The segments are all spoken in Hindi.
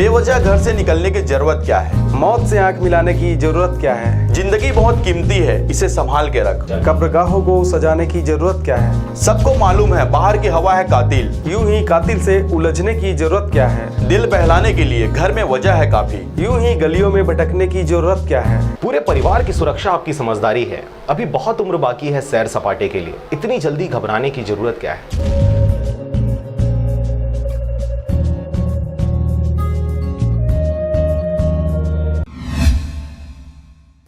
बेवजह घर से निकलने की जरूरत क्या है? मौत से आंख मिलाने की जरूरत क्या है? जिंदगी बहुत कीमती है, इसे संभाल के रख। कब्रगाहों को सजाने की जरूरत क्या है? सबको मालूम है बाहर की हवा है कातिल। यूं ही कातिल से उलझने की जरूरत क्या है? दिल बहलाने के लिए घर में वजह है काफी। यूं ही गलियों में भटकने की जरूरत क्या है? पूरे परिवार की सुरक्षा आपकी समझदारी है। अभी बहुत उम्र बाकी है सैर सपाटे के लिए, इतनी जल्दी घबराने की जरूरत क्या है?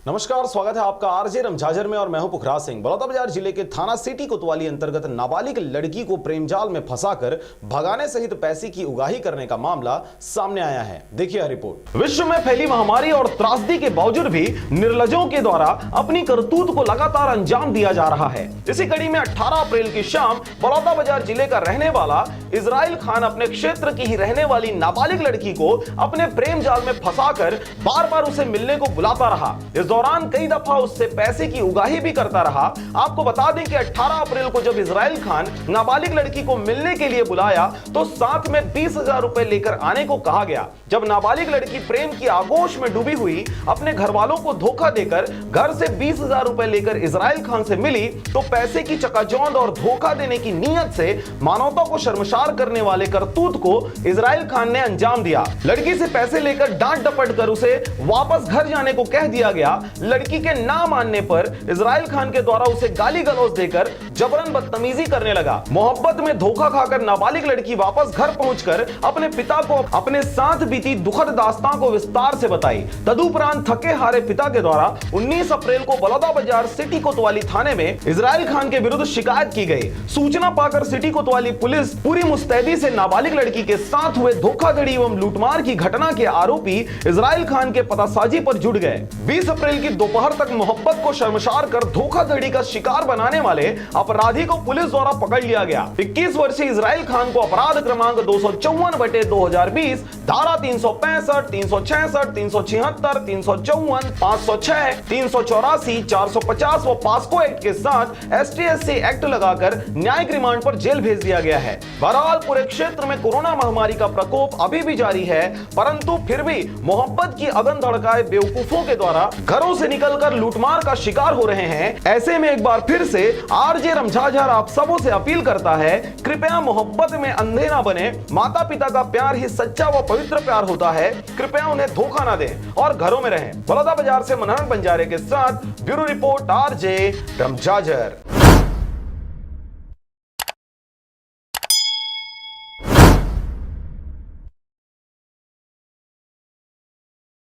नमस्कार, स्वागत है आपका आरजे रमझाझर में और मैं हूं पुखराज सिंह। बलौदाबाजार जिले के थाना सिटी कोतवाली अंतर्गत नाबालिग लड़की को प्रेमजाल में फंसाकर भगाने सहित पैसे की उगाही करने का मामला सामने आया है। देखिए रिपोर्ट। विश्व में फैली महामारी और त्रासदी के बावजूद भी निर्लजों के द्वारा अपनी करतूत को लगातार अंजाम दिया जा रहा है। इसी कड़ी में 18 अप्रैल की शाम बलौदाबाजार जिले का रहने वाला इजराइल खान अपने क्षेत्र की ही रहने वाली नाबालिग लड़की को अपने प्रेम जाल में फंसाकर बार बार उसे मिलने को बुलाता रहा। इस दौरान कई दफा उससे पैसे की उगाही भी करता रहा। आपको बता दें कि 18 अप्रैल को जब इजराइल खान नाबालिग लड़की को मिलने के लिए बुलाया तो साथ में 20,000 रुपए लेकर आने को कहा गया। जब नाबालिग लड़की प्रेम की आगोश में डूबी हुई अपने घर वालों को धोखा देकर घर से 20,000 रुपए लेकर इजराइल खान से मिली तो पैसे की चकाचौंध और धोखा देने की नीयत से मानवता को शर्मसार करने वाले करतूत को इजराइल खान ने अंजाम दिया। लड़की से पैसे लेकर डांट डपट कर उसे वापस घर जाने को कह दिया गया। लड़की के ना मानने पर इजराइल खान के द्वारा उसे गाली गलौज देकर जबरन बदतमीजी करने लगा। मोहब्बत में धोखा खाकर नाबालिग लड़की वापस घर पहुंचकर अपने पिता को अपने साथ बीती दुखद दास्तां को विस्तार से बताई। तदुपरांत थके हारे पिता के द्वारा 19 अप्रैल को बलौदाबाजार सिटी कोतवाली थाने में इजराइल खान के विरुद्ध शिकायत की गई। सूचना पाकर सिटी कोतवाली पुलिस पूरी मुस्तैदी से नाबालिग लड़की के साथ हुए धोखाधड़ी एवं लूटमार की घटना के आरोपी इजराइल खान के पतासाजी पर जुट गए। 20 अप्रैल की दोपहर तक मोहब्बत को शर्मसार कर धोखाधड़ी का शिकार बनाने वाले अपराधी को पुलिस द्वारा पकड़ लिया गया। 21 वर्षीय इजराइल खान को अपराध क्रमांक 254/2020 धारा 365, 366, 376, 354, 506, 384, 450 व पास्को एक्ट के साथ ST/SC एक्ट लगाकर न्यायिक रिमांड पर जेल भेज दिया गया है। बहरहाल पूरे क्षेत्र में कोरोना महामारी का प्रकोप अभी भी जारी है, परंतु फिर भी मोहब्बत की अगन धड़काए बेवकूफों के द्वारा घरों से निकलकर लूटमार का शिकार हो रहे हैं। ऐसे में एक बार फिर से आरजे रमझाझर आप सबों से अपील करता है, कृपया मोहब्बत में अंधे ना बने। माता पिता का प्यार ही सच्चा व पवित्र प्यार होता है। कृपया उन्हें धोखा ना दें और घरों में रहें। बलौदाबाजार से मनोहर बंजारे के साथ ब्यूरो रिपोर्ट आरजे रमझाझर।